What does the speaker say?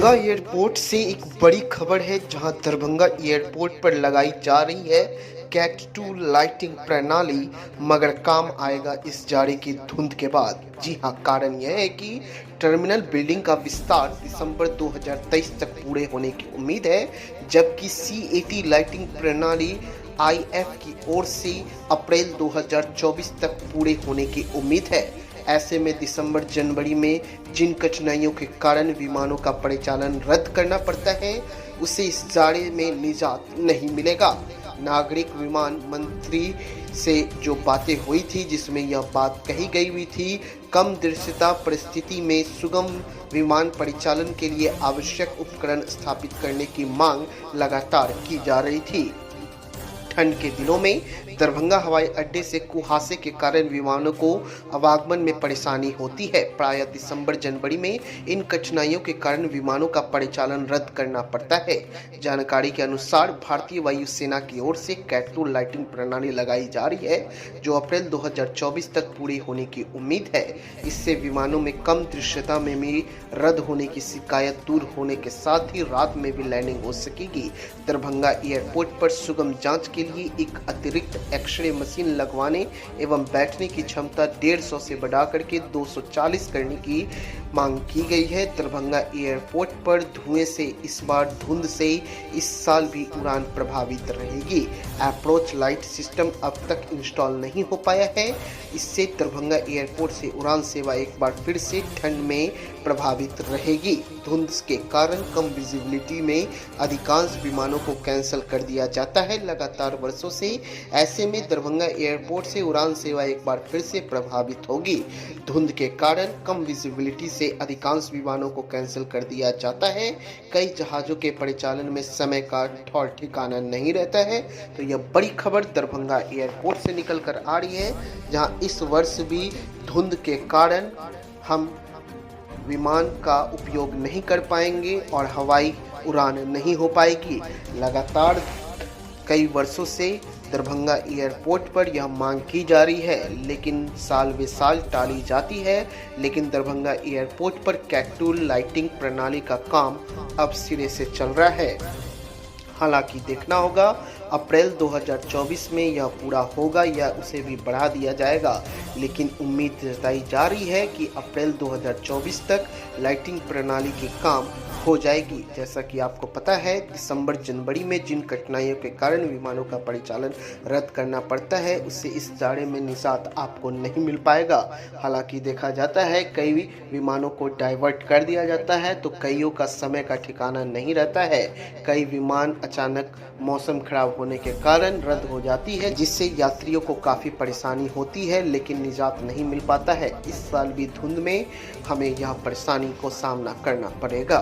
Darbhanga airport से एक बड़ी खबर है, जहां दरभंगा एयरपोर्ट पर लगाई जा रही है कैट 2 लाइटिंग प्रणाली, मगर काम आएगा इस जाड़े की धुंध के बाद। जी हां, कारण यह है कि टर्मिनल बिल्डिंग का विस्तार दिसंबर 2023 तक पूरे होने की उम्मीद है, जबकि C80 लाइटिंग प्रणाली IF की ओर से अप्रैल 2024 तक पूरे होने की उम्मीद है। ऐसे में दिसंबर जनवरी में जिन कठिनाइयों के कारण विमानों का परिचालन रद्द करना पड़ता है, उसे इस जाड़े में निजात नहीं मिलेगा। नागरिक विमान मंत्री से जो बातें हुई थी, जिसमें यह बात कही गई हुई थी, कम दृश्यता परिस्थिति में सुगम विमान परिचालन के लिए आवश्यक उपकरण स्थापित करने की मांग लगातार की जा रही थी। ठंड के दिनों में दरभंगा हवाई अड्डे से कुहासे के कारण विमानों को आवागमन में परेशानी होती है। प्रायः दिसंबर जनवरी में इन कठिनाइयों के कारण विमानों का परिचालन रद्द करना पड़ता है। जानकारी के अनुसार भारतीय वायुसेना की ओर से कैट 2 लाइटिंग प्रणाली लगाई जा रही है, जो अप्रैल 2024 तक पूरी होने की उम्मीद है। इससे विमानों में कम दृश्यता में भी रद्द होने की शिकायत दूर होने के साथ ही रात में भी लैंडिंग हो सकेगी। दरभंगा एयरपोर्ट पर सुगम जांच के लिए एक अतिरिक्त एक्सरे मशीन लगवाने एवं बैठने की क्षमता 150 से बढ़ाकर के 240 करने की मांग की गई है। दरभंगा एयरपोर्ट पर धुएं से इस बार धुंध से इस साल भी उड़ान प्रभावित रहेगी। अप्रोच लाइट सिस्टम अब तक इंस्टॉल नहीं हो पाया है। इससे दरभंगा एयरपोर्ट से उड़ान सेवा एक बार फिर से ठंड में प्रभावित रहेगी। धुंध के कारण कम विजिबिलिटी में अधिकांश विमानों को कैंसिल कर दिया जाता है लगातार वर्षों से। ऐसे में दरभंगा एयरपोर्ट से उड़ान सेवा एक बार फिर से प्रभावित होगी। धुंध के कारण कम विजिबिलिटी से अधिकांश विमानों को कैंसिल कर दिया जाता है। कई जहाज़ों के परिचालन में समय का ठौर ठिकाना नहीं रहता है। तो यह बड़ी खबर दरभंगा एयरपोर्ट से निकल कर आ रही है, जहां इस वर्ष भी धुंध के कारण हम विमान का उपयोग नहीं कर पाएंगे और हवाई उड़ान नहीं हो पाएगी। लगातार कई वर्षों से दरभंगा एयरपोर्ट पर यह मांग की जा रही है, लेकिन साल बे साल टाली जाती है। लेकिन दरभंगा एयरपोर्ट पर कैट 2 लाइटिंग प्रणाली का काम अब सिरे से चल रहा है। हालांकि देखना होगा अप्रैल 2024 में यह पूरा होगा या उसे भी बढ़ा दिया जाएगा, लेकिन उम्मीद जताई जा रही है कि अप्रैल 2024 तक लाइटिंग प्रणाली के काम हो जाएगी। जैसा कि आपको पता है, दिसंबर जनवरी में जिन कठिनाइयों के कारण विमानों का परिचालन रद्द करना पड़ता है, उससे इस जाड़े में निजात आपको नहीं मिल पाएगा। हालांकि देखा जाता है कई विमानों को डाइवर्ट कर दिया जाता है, तो कईयों का समय का ठिकाना नहीं रहता है। कई विमान अचानक मौसम खराब होने के कारण रद्द हो जाती है, जिससे यात्रियों को काफ़ी परेशानी होती है, लेकिन निजात नहीं मिल पाता है। इस साल भी धुंध में हमें यह परेशानी को सामना करना पड़ेगा।